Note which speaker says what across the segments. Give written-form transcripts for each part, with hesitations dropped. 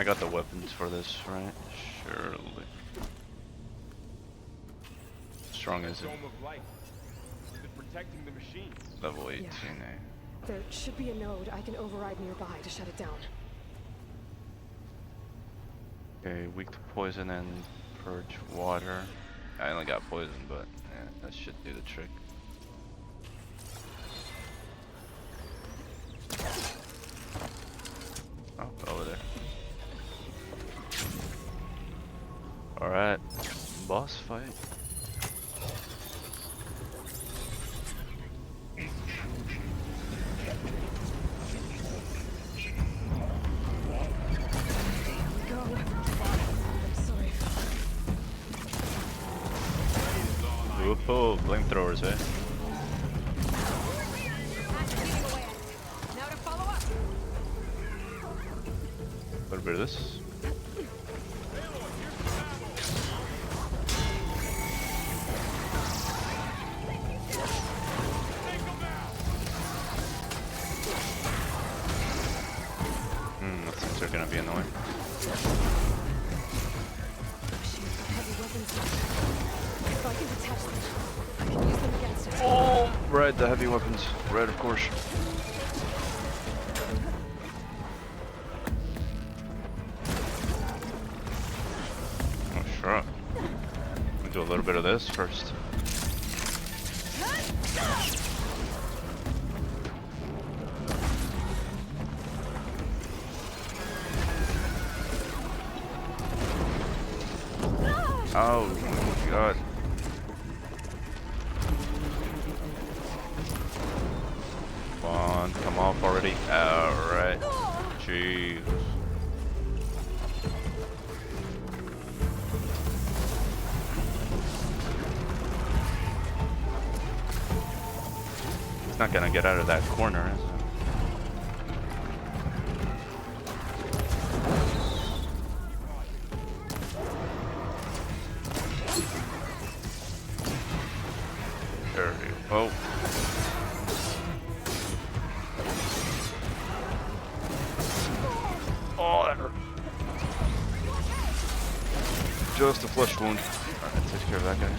Speaker 1: I got the weapons for this, right? Surely. Strong as it?
Speaker 2: Dome of light. Is it protecting the machine?
Speaker 1: Level 18,
Speaker 3: Yeah.
Speaker 1: eh?
Speaker 3: There should be a node I can override nearby to shut it down.
Speaker 1: Okay, weak to poison and purge water. I only got poison, but yeah, that should do the trick. Oh, over there. Alright, boss fight.
Speaker 3: Go. I'm sorry.
Speaker 1: Whoa, flamethrowers, eh?
Speaker 4: Now to follow up.
Speaker 1: A little bit of this. Those things are gonna be annoying.
Speaker 3: She's got heavy weapons now. If I can detach them, I can use them against it.
Speaker 1: Oh, right, the heavy weapons. Right, of course. Oh, sure. We'll do a little bit of this first. Oh my god. Come on, come off already. Alright. Jeez. It's not gonna get out of that corner, is it? Dirty. Oh. Oh, that hurt. Just a flesh wound. Alright, take care of that guy.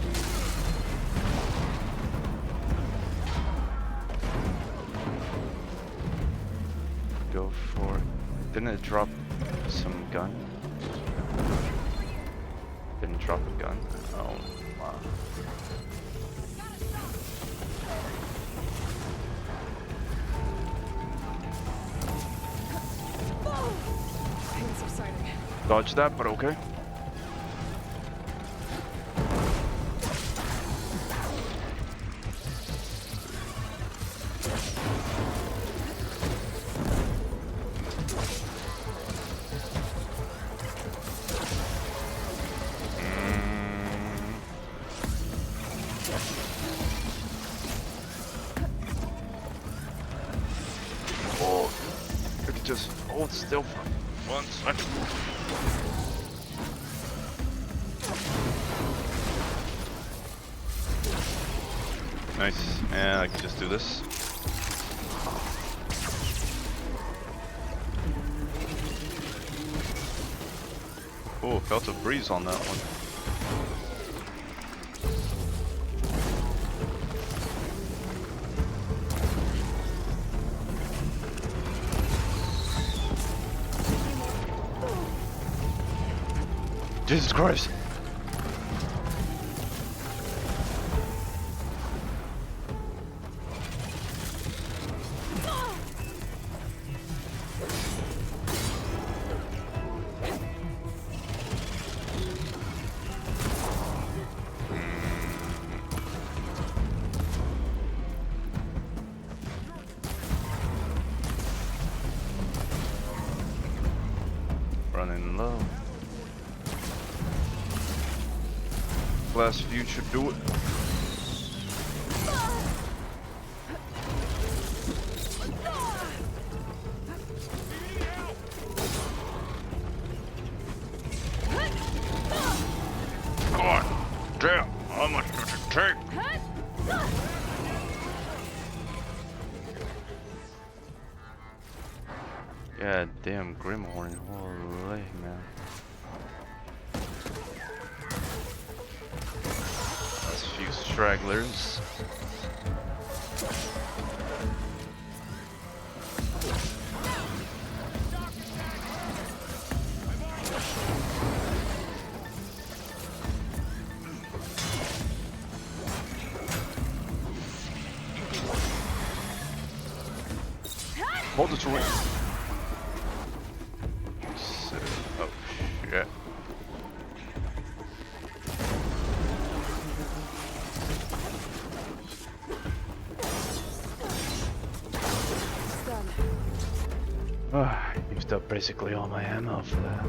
Speaker 1: Go for it. Didn't it drop some gun? Didn't drop a gun? Oh, wow.
Speaker 3: Pain subsiding.
Speaker 1: Dodge that, but okay. Oh, I could just hold still for 1 second. Nice, and I can just do this. Oh, felt a breeze on that one. Jesus Christ. Running low. Last few should do it. God damn, how much does it take? God damn Grimhorn. Holy man. That's a few stragglers. Hold the terrain. Oh shit.
Speaker 3: It's done.
Speaker 1: Used up basically all my ammo for that.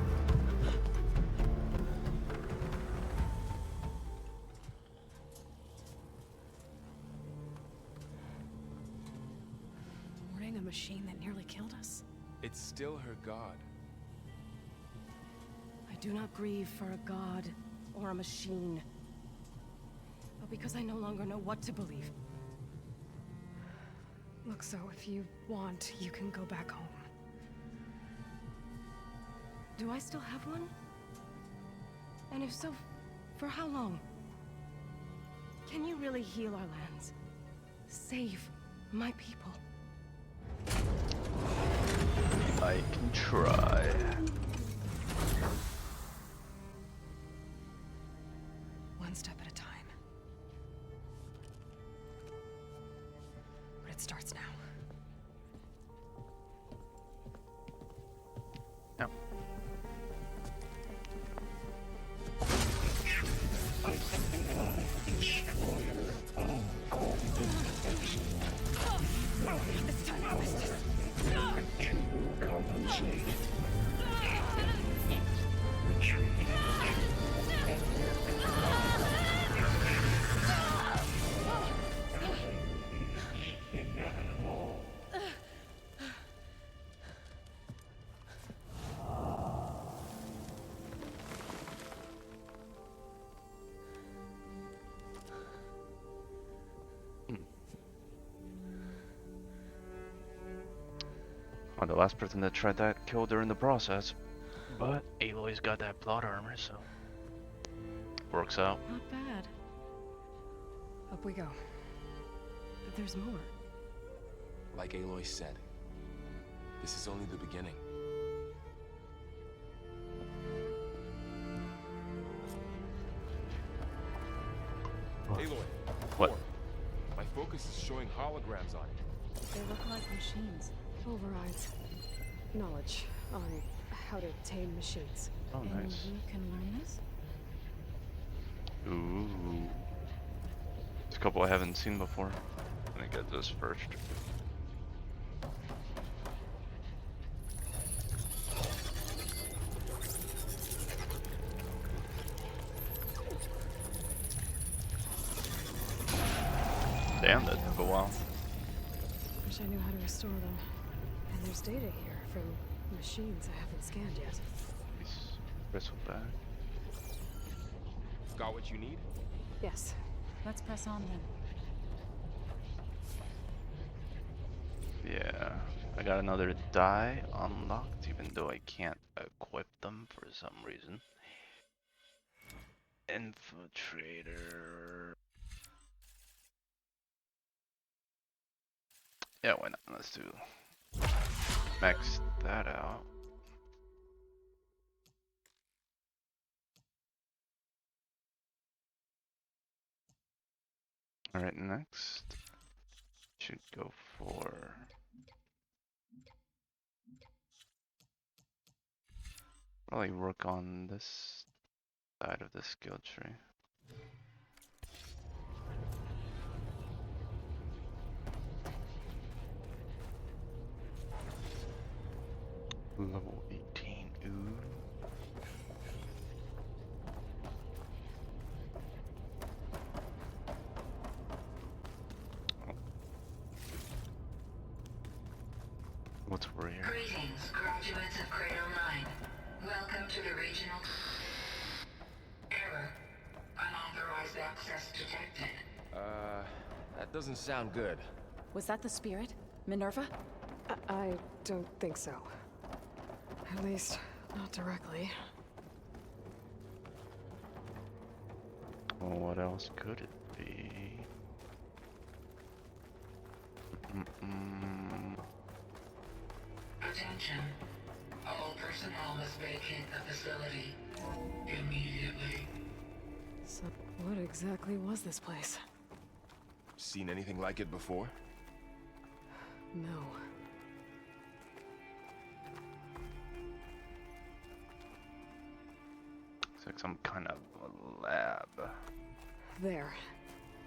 Speaker 3: Mourning a machine that nearly killed us?
Speaker 2: It's still her god.
Speaker 3: I do not grieve for a god or a machine, but because I no longer know what to believe. Look, so if you want, you can go back home. Do I still have one? And if so, for how long? Can you really heal our lands? Save my people?
Speaker 1: I can try.
Speaker 3: One step at a time. But it starts now.
Speaker 1: No.
Speaker 3: This time I missed it.
Speaker 1: Well, the last person that tried that killed her in the process. But Aloy's got that plot armor, so works out.
Speaker 3: Not bad. Up we go. But there's more.
Speaker 2: Like Aloy said, this is only the beginning. Aloy,
Speaker 1: What?
Speaker 2: core. My focus is showing holograms on it.
Speaker 3: They look like machines. Overrides. Knowledge on how to tame machines.
Speaker 1: Oh,
Speaker 3: And
Speaker 1: nice.
Speaker 3: you can learn this?
Speaker 1: Ooh. There's a couple I haven't seen before. I'm gonna get this first. Damn, that took a while.
Speaker 3: Wish I knew how to restore them. And there's data here from machines I haven't scanned yet.
Speaker 1: Nice. Bristle back.
Speaker 2: Got what you need?
Speaker 3: Yes. Let's press on then.
Speaker 1: Yeah. I got another die unlocked, even though I can't equip them for some reason. Infiltrator. Yeah, why not? Let's do max that out. Alright, next should go for probably work on this side of the skill tree. Level 18, ooh. What's over here?
Speaker 5: Greetings, graduates of Cradle 9. Welcome to the regional... Error. Unauthorized access detected.
Speaker 2: That doesn't sound good.
Speaker 3: Was that the spirit? Minerva? I don't think so. At least, not directly.
Speaker 1: Well, what else could it be?
Speaker 5: Attention. All personnel must vacate the facility immediately.
Speaker 3: So, what exactly was this place?
Speaker 2: Seen anything like it before?
Speaker 3: No.
Speaker 1: It's like some kind of a lab.
Speaker 3: There.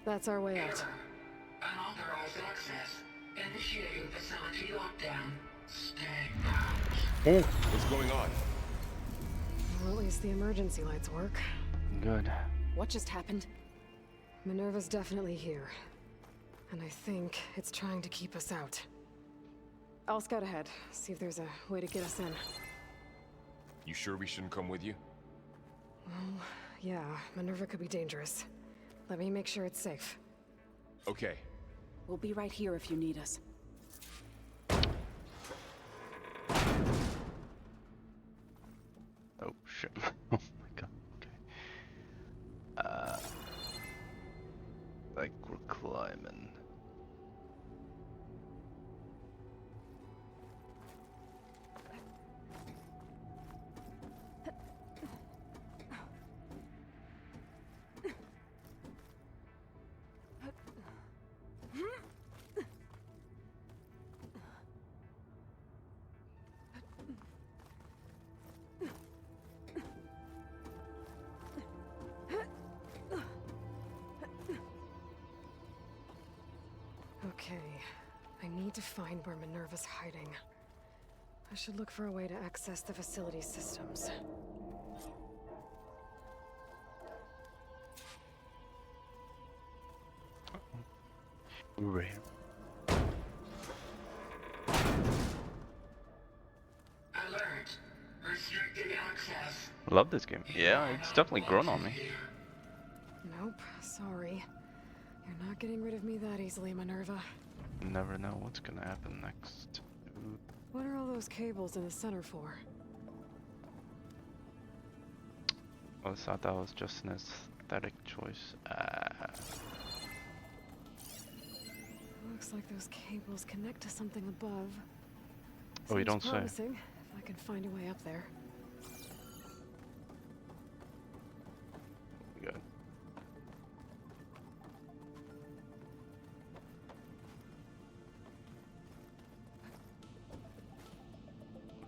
Speaker 3: That's our way out.
Speaker 5: Error. Unauthorized access. Initiating facility lockdown. Stay out.
Speaker 2: What's going on?
Speaker 3: Well, at least the emergency lights work.
Speaker 1: Good.
Speaker 4: What just happened?
Speaker 3: Minerva's definitely here. And I think it's trying to keep us out. I'll scout ahead, see if there's a way to get us in.
Speaker 2: You sure we shouldn't come with you?
Speaker 3: Well, yeah, Minerva could be dangerous. Let me make sure it's safe.
Speaker 2: Okay.
Speaker 4: We'll be right here if you need us.
Speaker 1: Oh shit. Oh my god. Okay. Like we're climbing.
Speaker 3: Okay, I need to find where Minerva's hiding. I should look for a way to access the facility systems.
Speaker 1: We're here.
Speaker 5: Alert. Restricted access.
Speaker 1: Love this game. Yeah, it's definitely grown on me.
Speaker 3: Nope, sorry. You're not getting rid of me that easily, Minerva.
Speaker 1: You never know what's gonna happen next. Ooh.
Speaker 3: What are all those cables in the center for?
Speaker 1: I thought that was just an aesthetic choice.
Speaker 3: Looks like those cables connect to something above.
Speaker 1: Oh, you don't
Speaker 3: Seems
Speaker 1: say.
Speaker 3: promising, if I can find a way up there.
Speaker 1: Good.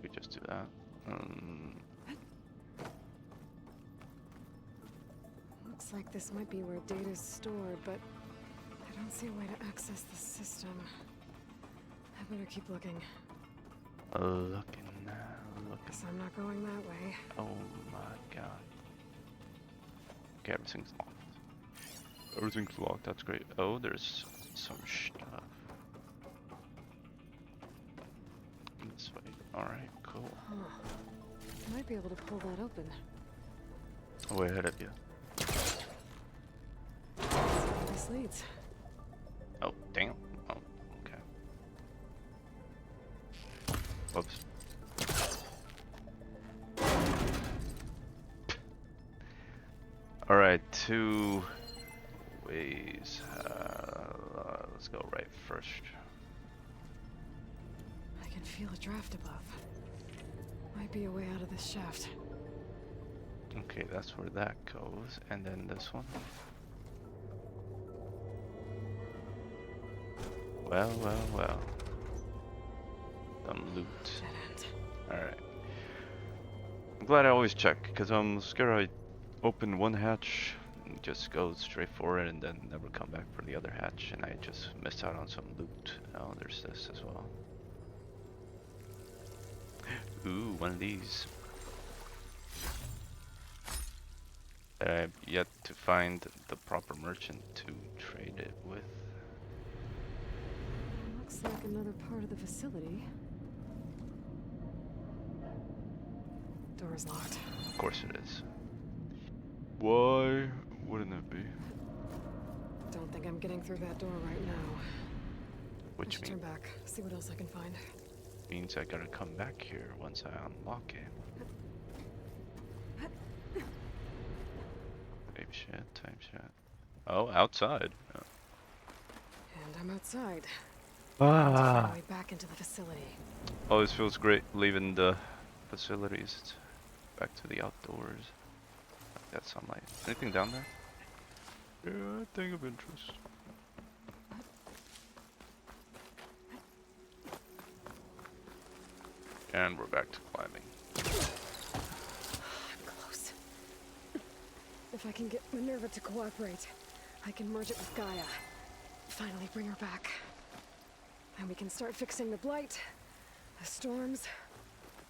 Speaker 1: We just do that.
Speaker 3: Looks like this might be where data's stored, but I don't see a way to access the system. I better keep looking.
Speaker 1: Looking.
Speaker 3: Guess I'm not going that way.
Speaker 1: Oh my god. Okay, everything's locked. Everything's locked, that's great. Oh, there's some stuff. This way. Alright, cool.
Speaker 3: Huh. Might be able to pull that open.
Speaker 1: Way ahead of you.
Speaker 3: Let's see where this leads.
Speaker 1: Oh, damn. Oh, okay. Whoops. Alright, two ways. Let's go right first.
Speaker 3: I can feel a draft above. Might be a way out of this shaft.
Speaker 1: Okay, that's where that goes. And then this one. Well, well, well. Some loot.
Speaker 3: Dead end.
Speaker 1: Alright. I'm glad I always check, because I'm scared I open one hatch and just go straight for it and then never come back for the other hatch and I just missed out on some loot. Oh, there's this as well. Ooh, one of these. I've yet to find the proper merchant to trade it with.
Speaker 3: Looks like another part of the facility. Door's locked.
Speaker 1: Of course it is. Why wouldn't it be?
Speaker 3: Don't think I'm getting through that door right now. I
Speaker 1: Which
Speaker 3: should
Speaker 1: means
Speaker 3: turn back, see what else I can find.
Speaker 1: Means I gotta come back here once I unlock it. Type shit. Oh, outside. Oh.
Speaker 3: And I'm outside.
Speaker 1: Ah.
Speaker 3: My way back into the facility.
Speaker 1: Always feels great leaving the facilities back to the outdoors. Like that sunlight. Anything down there? Yeah, thing of interest. And we're back to climbing.
Speaker 3: I'm close. If I can get Minerva to cooperate, I can merge it with Gaia. Finally bring her back. And we can start fixing the blight, the storms,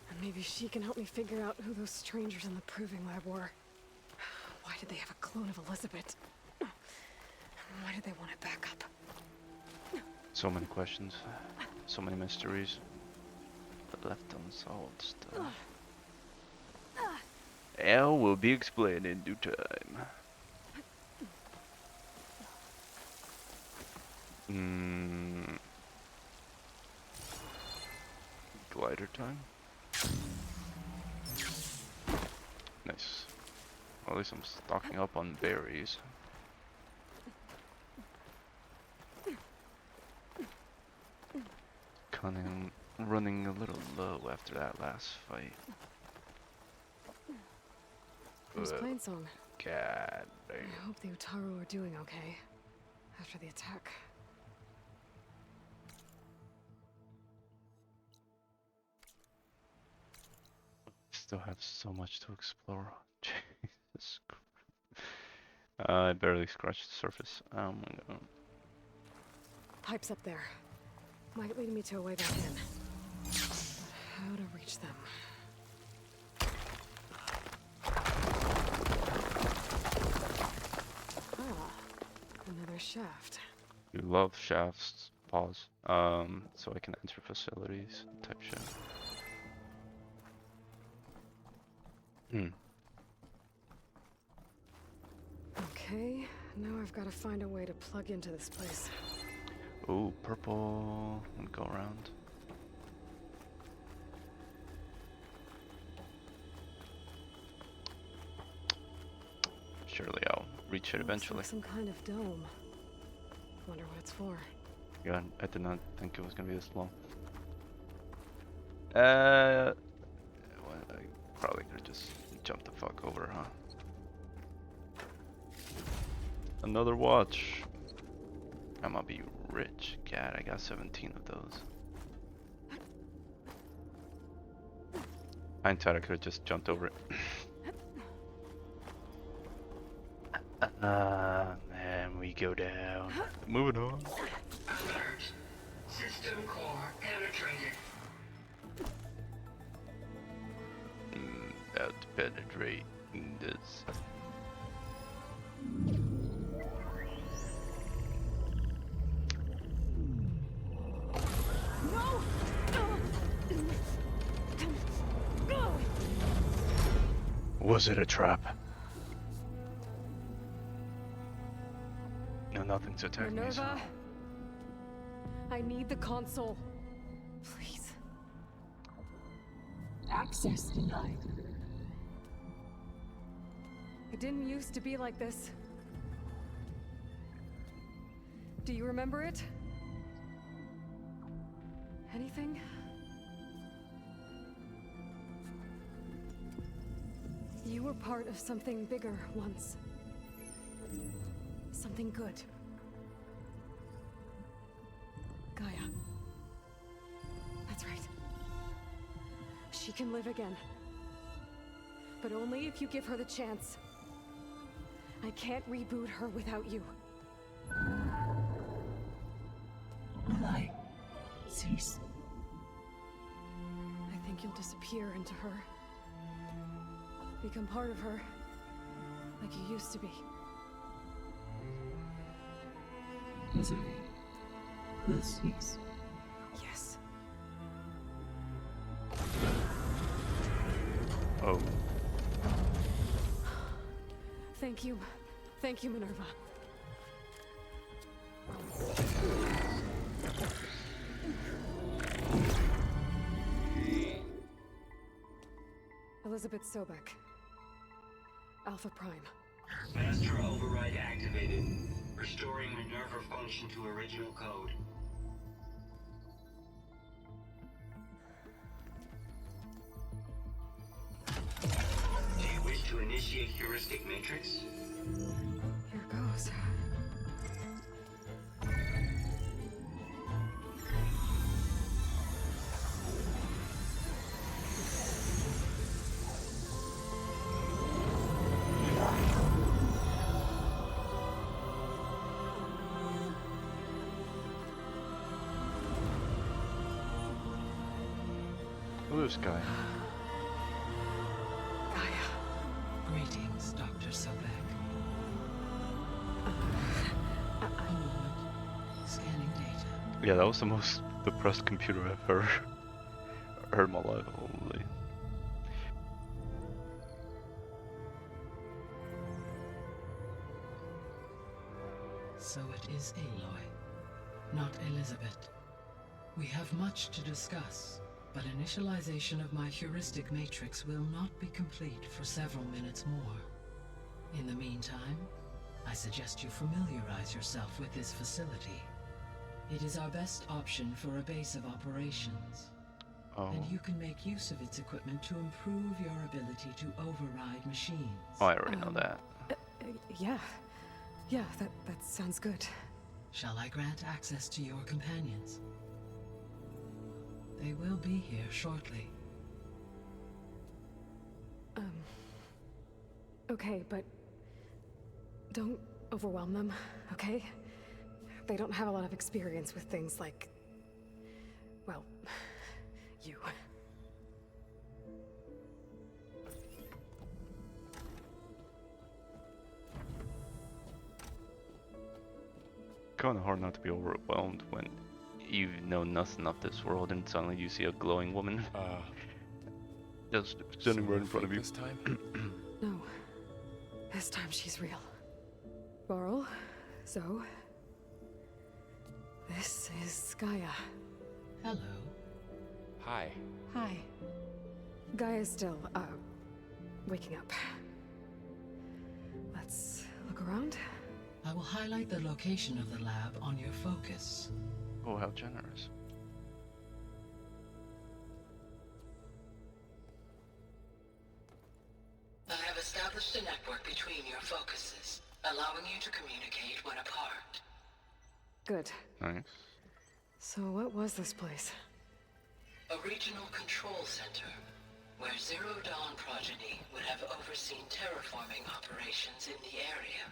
Speaker 3: and maybe she can help me figure out who those strangers in the proving lab were. Why did they have a clone of Elizabeth? Why did they want it back up?
Speaker 1: So many questions, so many mysteries, but left unsolved still. Al will be explained in due time. Glider time. Nice. Well, at least I'm stocking up on berries. Cunning, running a little low after that last fight.
Speaker 3: Who's Plainsong?
Speaker 1: God damn.
Speaker 3: I hope the Utaru are doing okay after the attack.
Speaker 1: Still have so much to explore. Jesus Christ. I barely scratched the surface. Oh my god.
Speaker 3: Pipes up there. Might lead me to a way back in. But how to reach them? Ah, another shaft.
Speaker 1: You love shafts. Pause. So I can enter facilities type shit.
Speaker 3: Okay, now I've got to find a way to plug into this place.
Speaker 1: Ooh, purple. And go around. Surely I'll reach it eventually.
Speaker 3: Looks like some kind of dome. Wonder what it's for.
Speaker 1: Yeah, I did not think it was gonna be this long. Well, I probably could just jump the fuck over, huh? Another watch. I'm gonna be rich. God, I got 17 of those. Hindsight, I could have just jumped over it. Man, we go down. Moving on.
Speaker 5: Alert. System core penetrated.
Speaker 1: About to penetrate this. Was it a trap? No, nothing's attacking me. So.
Speaker 3: Minerva, I need the console. Please.
Speaker 5: Access denied.
Speaker 3: It didn't used to be like this. Do you remember it? Anything? You were part of something bigger once. Something good. Gaia. That's right. She can live again. But only if you give her the chance. I can't reboot her without you.
Speaker 5: Aloy, cease.
Speaker 3: I think you'll disappear into her. Become part of her, like you used to be.
Speaker 5: Misery will cease.
Speaker 3: Yes.
Speaker 1: Oh.
Speaker 3: Thank you. Thank you, Minerva. Elizabeth Sobek. Alpha Prime.
Speaker 6: Master override activated. Restoring Minerva function to original code. Do you wish to initiate heuristic matrix?
Speaker 3: Here goes.
Speaker 1: Who is this guy?
Speaker 3: Gaia.
Speaker 7: Greetings, Dr. Sobek. Scanning data.
Speaker 1: Yeah, that was the most depressed computer I've ever heard in my life. Holy.
Speaker 7: So it is Aloy, not Elizabeth. We have much to discuss, but initialization of my heuristic matrix will not be complete for several minutes more. In the meantime, I suggest you familiarize yourself with this facility. It is our best option for a base of operations.
Speaker 1: Oh.
Speaker 7: And you can make use of its equipment to improve your ability to override machines.
Speaker 1: Oh, I already know that.
Speaker 3: Yeah. Yeah, that sounds good.
Speaker 7: Shall I grant access to your companions? They will be here shortly.
Speaker 3: Okay, but don't overwhelm them, okay? They don't have a lot of experience with things like, well, you.
Speaker 1: Kind of hard not to be overwhelmed when you know nothing of this world and suddenly you see a glowing woman just standing right in front of you.
Speaker 2: This time?
Speaker 3: No. This time she's real. Varl, so... This is Gaia.
Speaker 7: Hello.
Speaker 2: Hi.
Speaker 4: Hi.
Speaker 3: Gaia's still, waking up. Let's look around.
Speaker 7: I will highlight the location of the lab on your focus.
Speaker 1: Oh, how generous.
Speaker 8: I have established a network between your focuses, allowing you to communicate when apart.
Speaker 3: Good.
Speaker 1: Nice.
Speaker 3: So what was this place?
Speaker 8: A regional control center, where Zero Dawn progeny would have overseen terraforming operations in the area.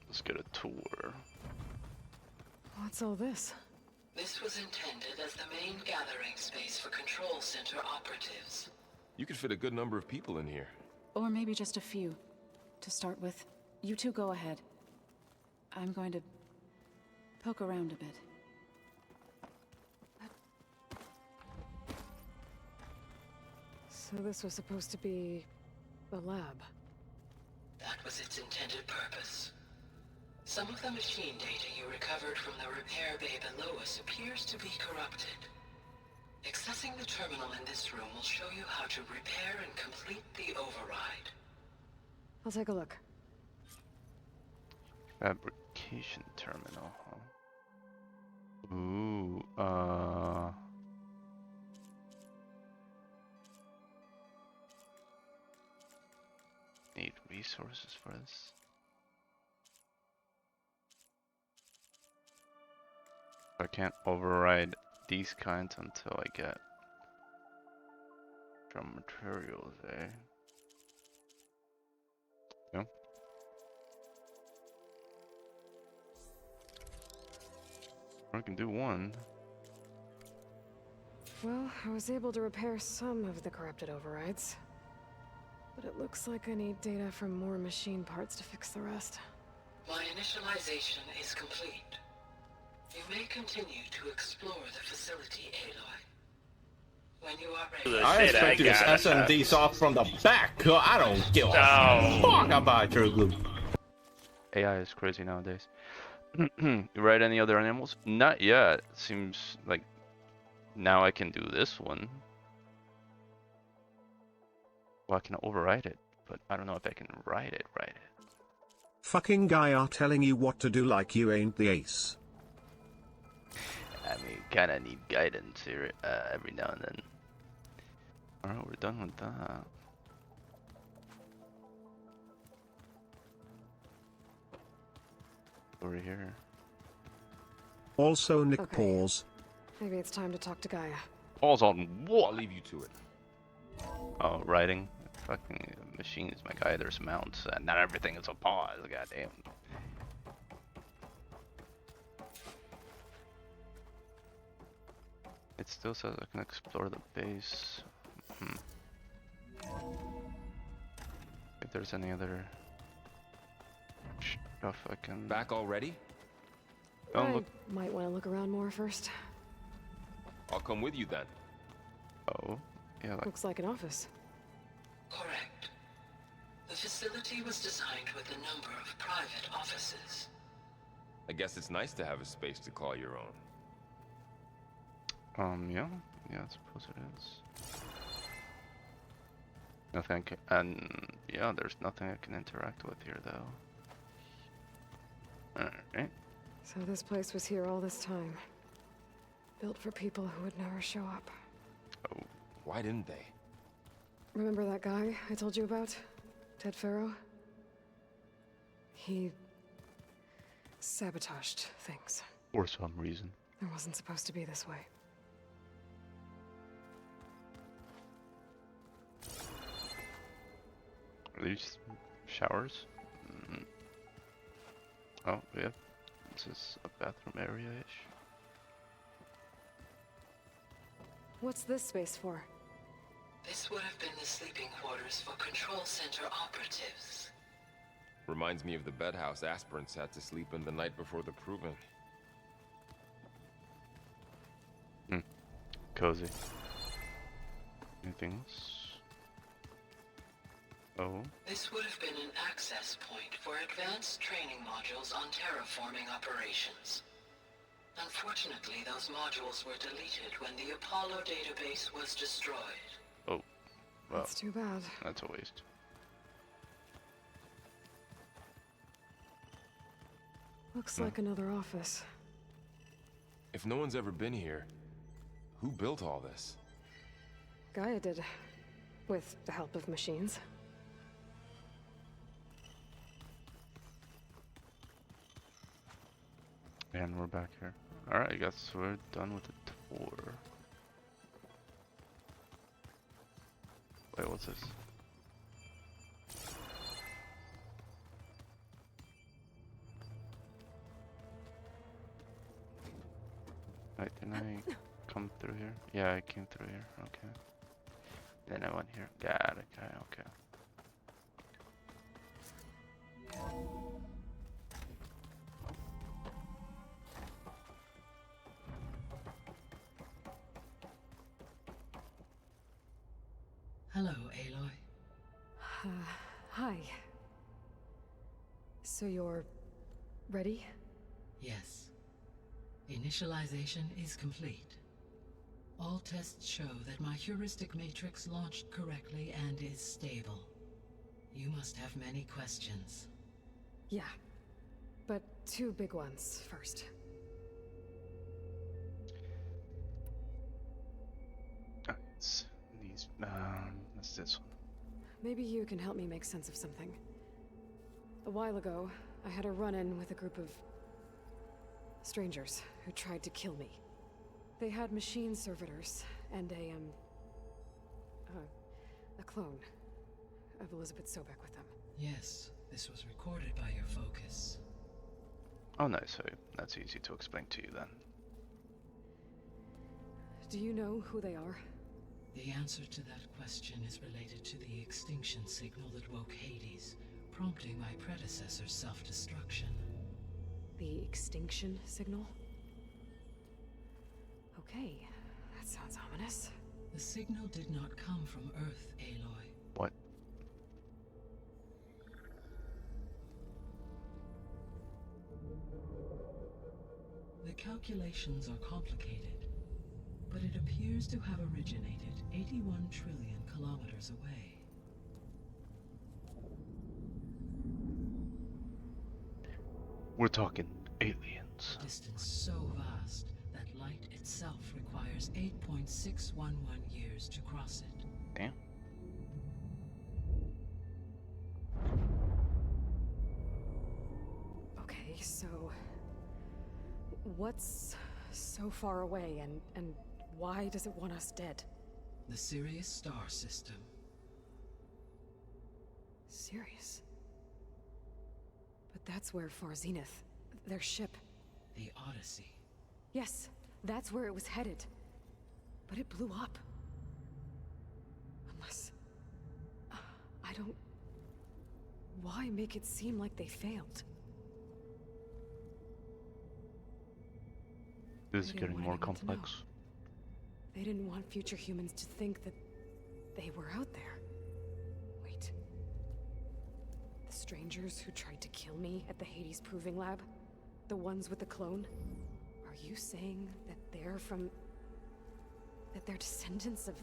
Speaker 1: Let's get a tour.
Speaker 3: What's all this?
Speaker 8: This was intended as the main gathering space for control center operatives.
Speaker 2: You could fit a good number of people in here.
Speaker 4: Or maybe just a few. To start with, you two go ahead. I'm going to poke around a bit.
Speaker 3: So this was supposed to be a lab.
Speaker 8: That was its intended purpose. Some of the machine data you recovered from the repair bay below us appears to be corrupted. Accessing the terminal in this room will show you how to repair and complete the override.
Speaker 3: I'll take a look.
Speaker 1: Fabrication terminal, huh? Ooh, need resources for this. I can't override these kinds until I get some materials, eh? Yeah. I can do one.
Speaker 3: Well, I was able to repair some of the corrupted overrides. But it looks like I need data from more machine parts to fix the rest.
Speaker 8: My initialization is complete. You may continue to explore the facility, Aloy. When you are ready.
Speaker 9: I expect you to SMD off from the back. I don't give a fuck about your group.
Speaker 1: AI is crazy nowadays. You ride any other animals? Not yet. Seems like now I can do this one. Well, I can override it, but I don't know if I can ride it.
Speaker 10: Fucking guy are telling you what to do like you ain't the ace.
Speaker 1: I mean, kinda need guidance here every now and then. Alright, we're done with that. Over here.
Speaker 10: Also, Nick
Speaker 3: Okay.
Speaker 10: pause.
Speaker 3: Maybe it's time to talk to Gaia.
Speaker 1: Balls on what?
Speaker 2: I'll leave you to it.
Speaker 1: Oh, riding. Fucking machines, my guy. There's mounts. Not everything is a pause. Goddamn. It still says I can explore the base. If there's any other stuff I can.
Speaker 2: Back already?
Speaker 1: Don't
Speaker 3: I
Speaker 1: look.
Speaker 3: might want to look around more first.
Speaker 2: I'll come with you then.
Speaker 1: Oh, yeah. Like,
Speaker 3: Looks like an office.
Speaker 8: Correct. The facility was designed with a number of private offices.
Speaker 2: I guess it's nice to have a space to call your own.
Speaker 1: yeah. I suppose it is. Nothing and yeah, there's nothing I can interact with here though. Alright.
Speaker 3: So this place was here all this time. Built for people who would never show up.
Speaker 1: Oh,
Speaker 2: Why didn't they?
Speaker 3: Remember that guy I told you about? Ted Farrow? He sabotaged things.
Speaker 1: for some reason.
Speaker 3: It wasn't supposed to be this way.
Speaker 1: Are these showers? Oh, yeah. This is a bathroom area-ish.
Speaker 3: What's this space for?
Speaker 8: This would have been the sleeping quarters for Control Center operatives.
Speaker 2: Reminds me of the bedhouse aspirants had to sleep in the night before the proving.
Speaker 1: Cozy. Anything else? Oh.
Speaker 8: This would have been an access point for advanced training modules on terraforming operations. Unfortunately, those modules were deleted when the Apollo database was destroyed.
Speaker 1: Oh. Well,
Speaker 3: That's too bad.
Speaker 1: that's a waste.
Speaker 3: Looks like another office.
Speaker 2: If no one's ever been here, who built all this?
Speaker 3: Gaia did. With the help of machines.
Speaker 1: And we're back here. Alright, I guess we're done with the tour. Wait, what's this? Wait, didn't I come through here? Yeah, I came through here. Okay. Then I went here. Got it. Okay.
Speaker 7: Hello, Aloy.
Speaker 3: Hi. So you're ready?
Speaker 7: Yes. Initialization is complete. All tests show that my heuristic matrix launched correctly and is stable. You must have many questions.
Speaker 3: Yeah. But two big ones first.
Speaker 1: It's these. That's this one.
Speaker 3: Maybe you can help me make sense of something. A while ago, I had a run-in with a group of strangers who tried to kill me. They had machine servitors and a clone of Elizabeth Sobek with them.
Speaker 7: Yes, this was recorded by your focus.
Speaker 1: Oh, nice. So that's easy to explain to you then.
Speaker 3: Do you know who they are?
Speaker 7: The answer to that question is related to the extinction signal that woke Hades, prompting my predecessor's self-destruction.
Speaker 3: The extinction signal? Okay, that sounds ominous.
Speaker 7: The signal did not come from Earth, Aloy.
Speaker 1: What?
Speaker 7: The calculations are complicated, but it appears to have originated 81 trillion kilometers away.
Speaker 1: We're talking aliens.
Speaker 7: A distance so vast that light itself requires 8.611 years to cross it.
Speaker 1: Damn.
Speaker 3: Okay, so what's so far away and why does it want us dead?
Speaker 7: The Sirius star system.
Speaker 3: Sirius? But that's where Far Zenith, their ship.
Speaker 7: The Odyssey.
Speaker 3: Yes, that's where it was headed. But it blew up. Unless... I don't... Why make it seem like they failed?
Speaker 1: This is
Speaker 3: They didn't
Speaker 1: getting
Speaker 3: want
Speaker 1: more
Speaker 3: anyone to know.
Speaker 1: complex.
Speaker 3: They didn't want future humans to think that they were out there. Wait. The strangers who tried to kill me at the Hades Proving Lab? The ones with the clone? Are you saying that they're from... that they're descendants of...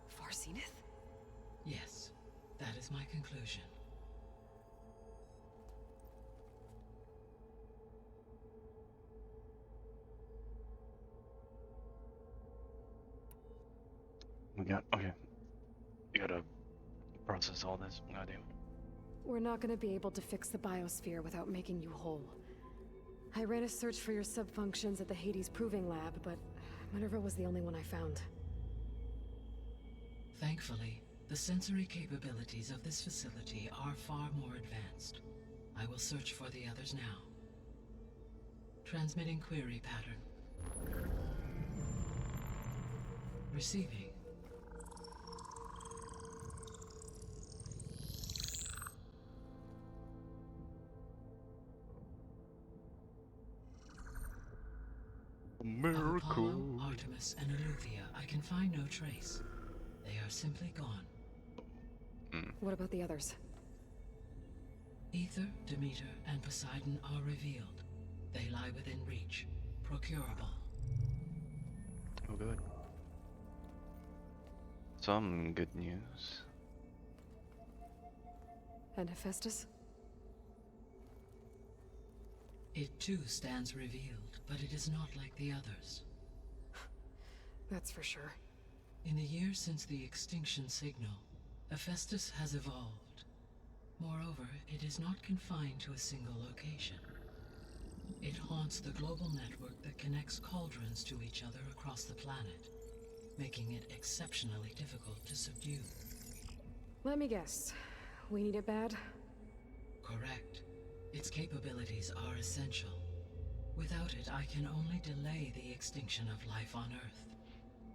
Speaker 3: Far Zenith?
Speaker 7: Yes, that is my conclusion.
Speaker 1: Okay. You gotta process all this. I do.
Speaker 3: We're not gonna be able to fix the biosphere without making you whole. I ran a search for your subfunctions at the Hades Proving Lab, but Minerva was the only one I found.
Speaker 7: Thankfully, the sensory capabilities of this facility are far more advanced. I will search for the others now. Transmitting query pattern. Receiving. Of Apollo, Artemis, and Eleuthia, I can find no trace. They are simply gone.
Speaker 3: What about the others?
Speaker 7: Ether, Demeter, and Poseidon are revealed. They lie within reach. Procurable.
Speaker 1: Oh, good. Some good news.
Speaker 3: And Hephaestus?
Speaker 7: It too stands revealed, but it is not like the others.
Speaker 3: That's for sure.
Speaker 7: In the years since the extinction signal, Hephaestus has evolved. Moreover, it is not confined to a single location. It haunts the global network that connects cauldrons to each other across the planet, making it exceptionally difficult to subdue.
Speaker 3: Let me guess. We need it bad?
Speaker 7: Correct. Its capabilities are essential. Without it, I can only delay the extinction of life on Earth.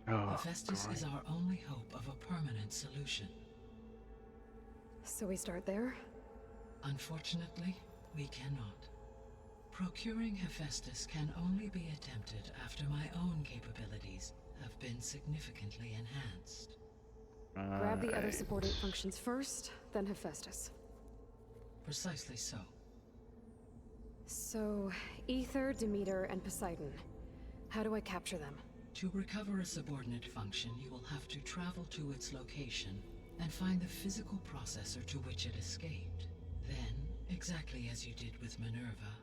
Speaker 1: Oh,
Speaker 7: Hephaestus
Speaker 1: great.
Speaker 7: is our only hope of a permanent solution.
Speaker 3: So we start there?
Speaker 7: Unfortunately, we cannot. Procuring Hephaestus can only be attempted after my own capabilities have been significantly enhanced.
Speaker 3: Grab the other
Speaker 1: Right.
Speaker 3: subordinate functions first, then Hephaestus.
Speaker 7: Precisely so.
Speaker 3: So, Ether, Demeter, and Poseidon. How do I capture them?
Speaker 7: To recover a subordinate function, you will have to travel to its location and find the physical processor to which it escaped. Then, exactly as you did with Minerva,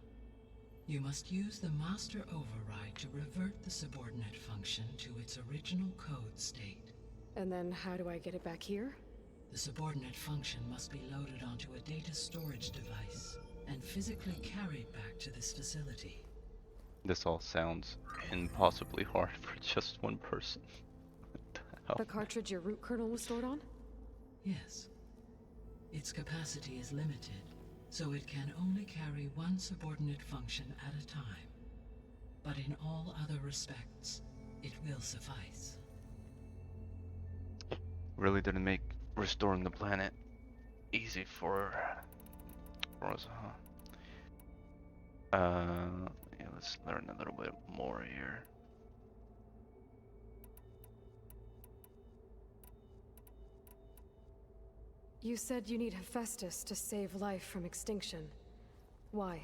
Speaker 7: you must use the master override to revert the subordinate function to its original code state.
Speaker 3: And then how do I get it back here?
Speaker 7: The subordinate function must be loaded onto a data storage device and physically carried back to this facility.
Speaker 1: This all sounds impossibly hard for just one person. What the hell?
Speaker 3: The cartridge your root kernel was stored on?
Speaker 7: Yes. Its capacity is limited, so it can only carry one subordinate function at a time. But in all other respects, it will suffice.
Speaker 1: Really didn't make restoring the planet easy for us, huh? Yeah, let's learn a little bit more here.
Speaker 3: You said you need Hephaestus to save life from extinction. Why?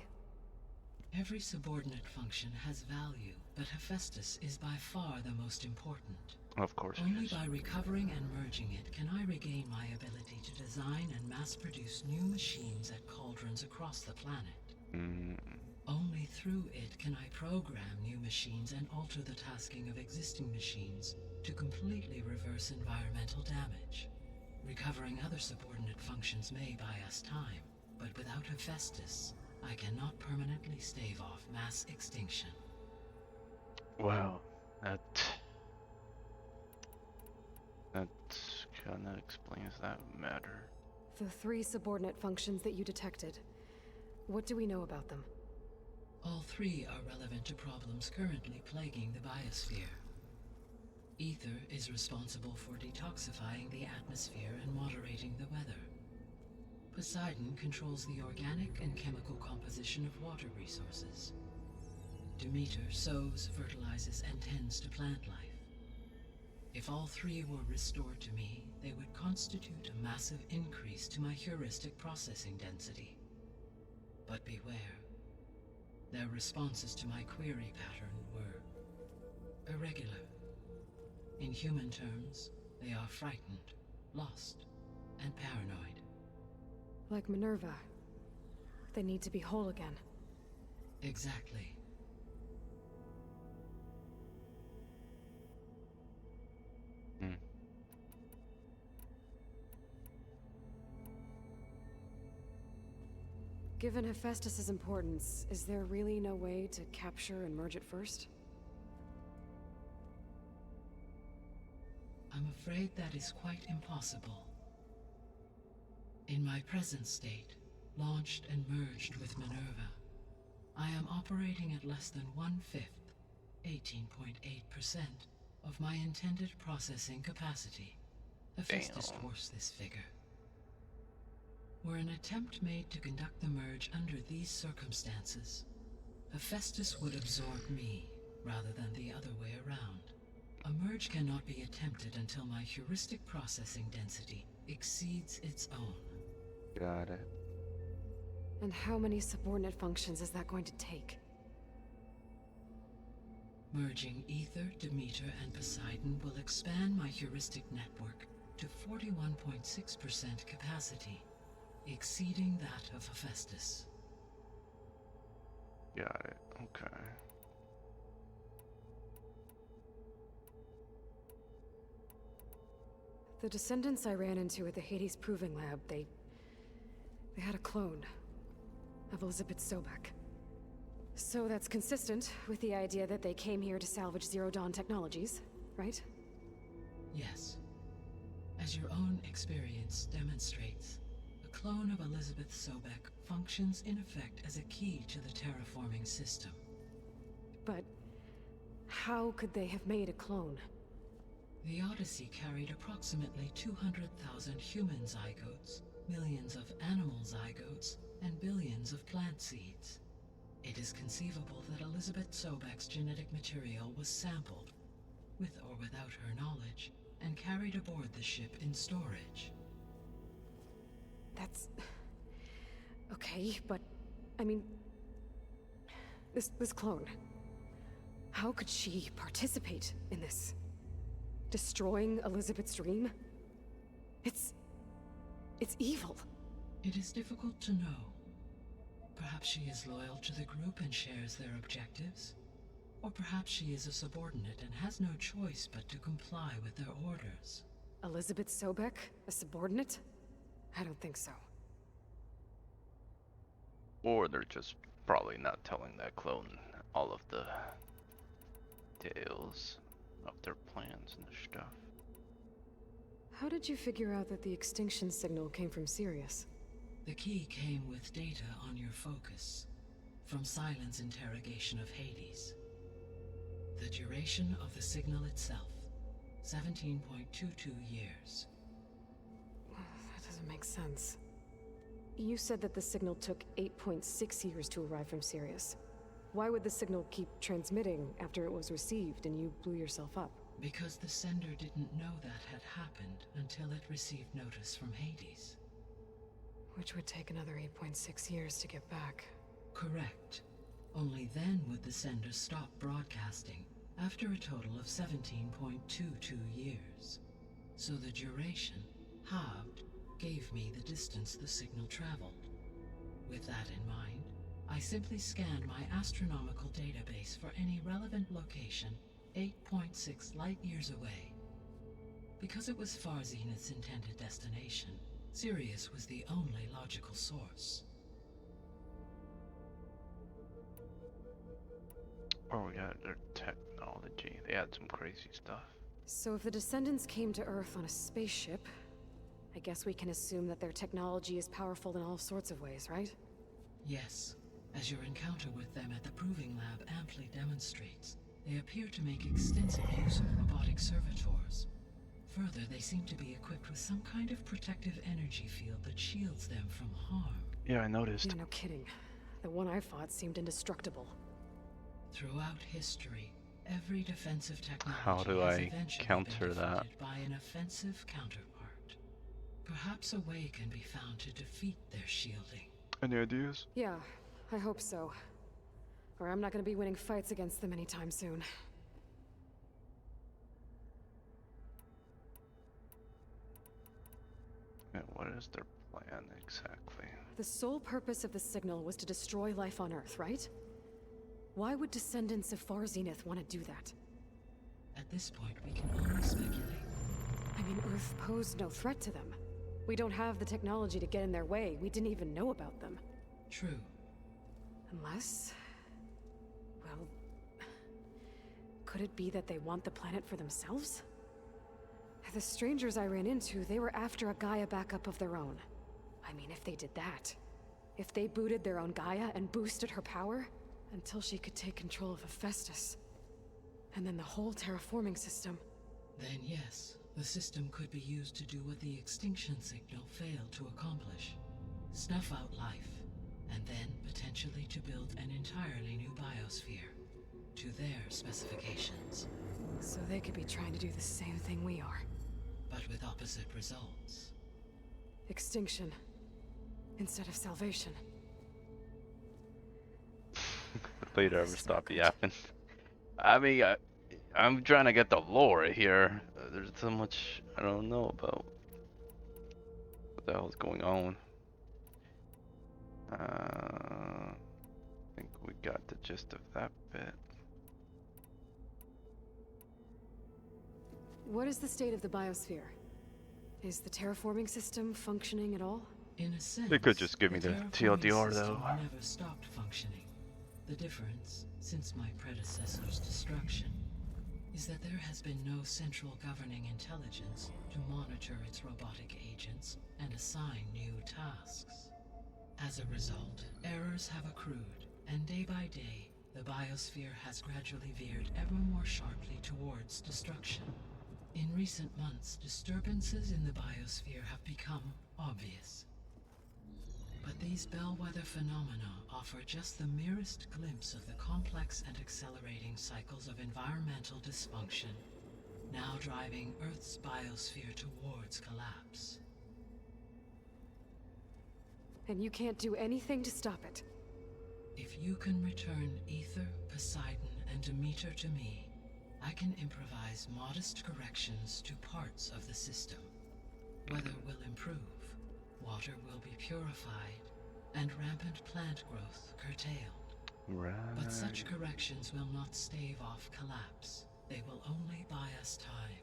Speaker 7: Every subordinate function has value, but Hephaestus is by far the most important.
Speaker 1: Of course it
Speaker 7: Only
Speaker 1: is.
Speaker 7: by recovering and merging it can I regain my ability to design and mass-produce new machines at cauldrons across the planet. Only through it can I program new machines and alter the tasking of existing machines to completely reverse environmental damage. Recovering other subordinate functions may buy us time, but without Hephaestus, I cannot permanently stave off mass extinction.
Speaker 1: Well, that kinda explains that matter.
Speaker 3: The 3 subordinate functions that you detected. What do we know about them?
Speaker 7: All 3 are relevant to problems currently plaguing the biosphere. Ether is responsible for detoxifying the atmosphere and moderating the weather. Poseidon controls the organic and chemical composition of water resources. Demeter sows, fertilizes, and tends to plant life. If all 3 were restored to me, they would constitute a massive increase to my heuristic processing density. But beware. Their responses to my query pattern were irregular. In human terms, they are frightened, lost, and paranoid.
Speaker 3: Like Minerva. They need to be whole again.
Speaker 7: Exactly.
Speaker 3: Given Hephaestus's importance, is there really no way to capture and merge it first?
Speaker 7: I'm afraid that is quite impossible. In my present state, launched and merged with Minerva, I am operating at less than 1/5, 18.8%, of my intended processing capacity. Hephaestus dwarfs this figure. Were an attempt made to conduct the merge under these circumstances, Hephaestus would absorb me, rather than the other way around. A merge cannot be attempted until my heuristic processing density exceeds its own.
Speaker 1: Got it.
Speaker 3: And how many subordinate functions is that going to take?
Speaker 7: Merging Ether, Demeter, and Poseidon will expand my heuristic network to 41.6% capacity, exceeding that of Hephaestus.
Speaker 1: Got it. Okay.
Speaker 3: The descendants I ran into at the Hades Proving Lab, they had a clone of Elizabeth Sobek. So that's consistent with the idea that they came here to salvage Zero Dawn technologies, right?
Speaker 7: Yes. As your own experience demonstrates, a clone of Elizabeth Sobek functions in effect as a key to the terraforming system.
Speaker 3: But how could they have made a clone?
Speaker 7: The Odyssey carried approximately 200,000 human zygotes, millions of animal zygotes, and billions of plant seeds. It is conceivable that Elizabeth Sobek's genetic material was sampled, with or without her knowledge, and carried aboard the ship in storage.
Speaker 3: That's... okay, but... I mean... This clone... How could she participate in this? Destroying Elizabeth's dream? It's evil.
Speaker 7: It is difficult to know. Perhaps she is loyal to the group and shares their objectives. Or perhaps she is a subordinate and has no choice but to comply with their orders.
Speaker 3: Elizabeth Sobek? A subordinate? I don't think so.
Speaker 1: Or they're just probably not telling that clone all of the details of their plans and stuff.
Speaker 3: How did you figure out that the extinction signal came from Sirius?
Speaker 7: The key came with data on your focus, from Silent's interrogation of Hades. The duration of the signal itself, 17.22 years.
Speaker 3: That doesn't make sense. You said that the signal took 8.6 years to arrive from Sirius. Why would the signal keep transmitting after it was received and you blew yourself up?
Speaker 7: Because the sender didn't know that had happened until it received notice from Hades.
Speaker 3: Which would take another 8.6 years to get back.
Speaker 7: Correct. Only then would the sender stop broadcasting after a total of 17.22 years. So the duration, halved, gave me the distance the signal traveled. With that in mind, I simply scanned my astronomical database for any relevant location 8.6 light-years away. Because it was Far Zenith's intended destination, Sirius was the only logical source.
Speaker 1: Oh yeah, their technology. They had some crazy stuff.
Speaker 3: So if the Descendants came to Earth on a spaceship, I guess we can assume that their technology is powerful in all sorts of ways, right?
Speaker 7: Yes, as your encounter with them at the Proving Lab amply demonstrates, they appear to make extensive use of robotic servitors. Further, they seem to be equipped with some kind of protective energy field that shields them from harm.
Speaker 1: Yeah, I noticed.
Speaker 3: Yeah, no kidding. The one I fought seemed indestructible.
Speaker 7: Throughout history, every defensive technology
Speaker 1: How do
Speaker 7: has
Speaker 1: I
Speaker 7: eventually
Speaker 1: counter
Speaker 7: been
Speaker 1: that?
Speaker 7: defeated by an offensive counterpart. Perhaps a way can be found to defeat their shielding.
Speaker 1: Any ideas?
Speaker 3: Yeah, I hope so. Or I'm not gonna be winning fights against them anytime soon.
Speaker 1: Yeah, what is their plan exactly?
Speaker 3: The sole purpose of the signal was to destroy life on Earth, right? Why would descendants of Far Zenith want to do that?
Speaker 7: At this point, we can only speculate.
Speaker 3: I mean, Earth posed no threat to them. We don't have the technology to get in their way. We didn't even know about them.
Speaker 7: True.
Speaker 3: Unless... well... could it be that they want the planet for themselves? The strangers I ran into, they were after a Gaia backup of their own. I mean, if they did that... if they booted their own Gaia and boosted her power... until she could take control of Hephaestus. And then the whole terraforming system.
Speaker 7: Then yes, the system could be used to do what the extinction signal failed to accomplish. Snuff out life, and then potentially to build an entirely new biosphere, to their specifications.
Speaker 3: So they could be trying to do the same thing we are.
Speaker 7: But with opposite results.
Speaker 3: Extinction. Instead of salvation.
Speaker 1: Later, ever stop yapping. I mean, I'm trying to get the lore here. There's so much I don't know about. What the hell's going on? I think we got the gist of that bit.
Speaker 3: What is the state of the biosphere? Is the terraforming system functioning at all?
Speaker 7: In a sense,
Speaker 1: They could just give me the
Speaker 7: terraforming
Speaker 1: TLDR
Speaker 7: system
Speaker 1: though.
Speaker 7: never stopped functioning. The difference, since my predecessor's destruction, is that there has been no central governing intelligence to monitor its robotic agents and assign new tasks. As a result, errors have accrued, and day by day, the biosphere has gradually veered ever more sharply towards destruction. In recent months, disturbances in the biosphere have become obvious. But these bellwether phenomena offer just the merest glimpse of the complex and accelerating cycles of environmental dysfunction, now driving Earth's biosphere towards collapse.
Speaker 3: And you can't do anything to stop it?
Speaker 7: If you can return Ether, Poseidon, and Demeter to me, I can improvise modest corrections to parts of the system. Weather will improve, water will be purified, and rampant plant growth curtailed.
Speaker 1: Right.
Speaker 7: But such corrections will not stave off collapse. They will only buy us time.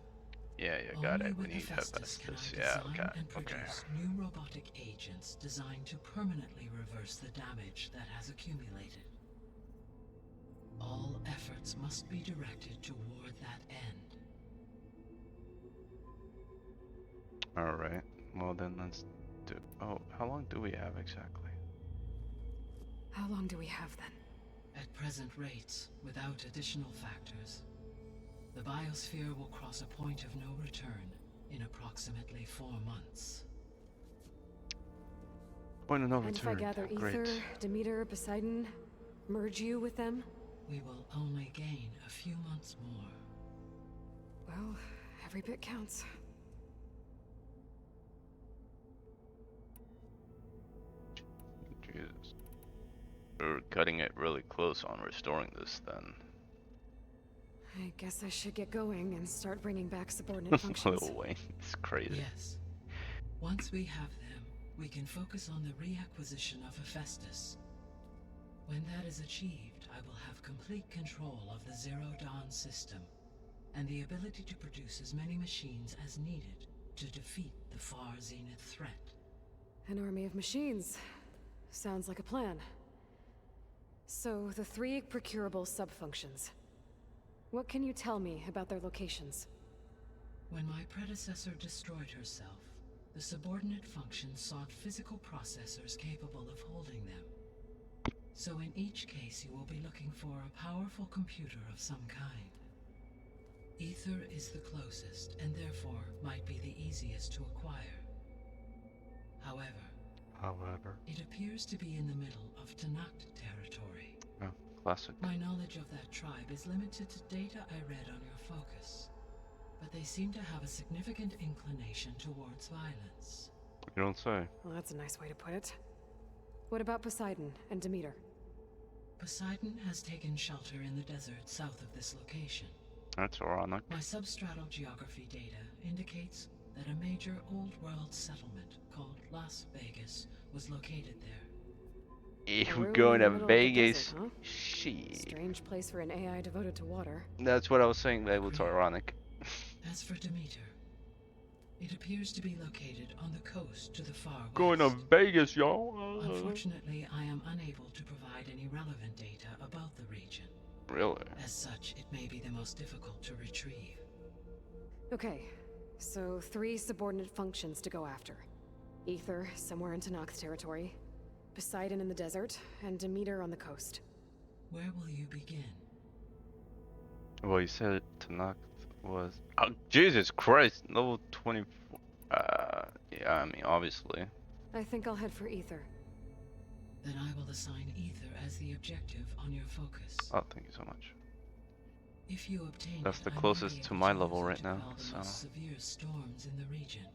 Speaker 1: Yeah, you got
Speaker 7: Only
Speaker 1: it. We
Speaker 7: with
Speaker 1: need
Speaker 7: Hephaestus can
Speaker 1: Hephaestus.
Speaker 7: I
Speaker 1: Yeah,
Speaker 7: design
Speaker 1: okay.
Speaker 7: and
Speaker 1: Okay.
Speaker 7: produce new robotic agents designed to permanently reverse the damage that has accumulated. All efforts must be directed toward that end.
Speaker 1: Alright. Well then let's do. Oh, how long do we have exactly?
Speaker 3: How long do we have then?
Speaker 7: At present rates, without additional factors, the biosphere will cross a point of no return in approximately 4 months.
Speaker 1: Point of no
Speaker 3: And if I
Speaker 1: return.
Speaker 3: gather
Speaker 1: Great.
Speaker 3: Ether, Demeter, Poseidon, merge you with them?
Speaker 7: We will only gain a few months more.
Speaker 3: Well, every bit counts.
Speaker 1: Jesus. Okay. cutting it really close on restoring this then.
Speaker 3: I guess I should get going and start bringing back subordinate functions.
Speaker 1: Lil Wayne, it's crazy.
Speaker 7: Yes. Once we have them, we can focus on the reacquisition of Hephaestus. When that is achieved, I will have complete control of the Zero Dawn system, and the ability to produce as many machines as needed to defeat the Far Zenith threat.
Speaker 3: An army of machines. Sounds like a plan. So, the 3 procurable sub-functions. What can you tell me about their locations?
Speaker 7: When my predecessor destroyed herself, the subordinate functions sought physical processors capable of holding them. So in each case you will be looking for a powerful computer of some kind. Ether is the closest, and therefore might be the easiest to acquire. However, it appears to be in the middle of Tanakh territory.
Speaker 1: Oh, classic.
Speaker 7: My knowledge of that tribe is limited to data I read on your focus, but they seem to have a significant inclination towards violence.
Speaker 1: You don't say.
Speaker 3: Well, that's a nice way to put it. What about Poseidon and Demeter?
Speaker 7: Poseidon has taken shelter in the desert south of this location.
Speaker 1: That's ironic.
Speaker 7: My substratal geography data indicates that a major old world settlement called Las Vegas was located there.
Speaker 1: We're going to
Speaker 3: Middle of the
Speaker 1: Vegas.
Speaker 3: desert, huh?
Speaker 1: Shit.
Speaker 3: Strange place for an AI devoted to water.
Speaker 1: That's what I was saying, that was ironic.
Speaker 7: As for Demeter, it appears to be located on the coast to the far west.
Speaker 1: Going to Vegas, y'all.
Speaker 7: Unfortunately, I am unable to provide any relevant data about the region.
Speaker 1: Really?
Speaker 7: As such, it may be the most difficult to retrieve.
Speaker 3: Okay, so 3 subordinate functions to go after. Ether, somewhere in Tanakh territory. Poseidon in the desert, and Demeter on the coast.
Speaker 7: Where will you begin?
Speaker 1: Well, you said Tanakh was... Oh, Jesus Christ! Level 24. Yeah, I mean, obviously.
Speaker 3: I think I'll head for Ether.
Speaker 7: Then I will assign Ether as the objective on your focus.
Speaker 1: Oh, thank you so much.
Speaker 7: If you obtain
Speaker 1: That's
Speaker 7: it,
Speaker 1: the
Speaker 7: I may
Speaker 1: closest
Speaker 7: be
Speaker 1: to
Speaker 7: able
Speaker 1: my
Speaker 7: use
Speaker 1: level
Speaker 7: it
Speaker 1: right
Speaker 7: to
Speaker 1: now,
Speaker 7: quell the
Speaker 1: so...
Speaker 7: most severe storms in the region.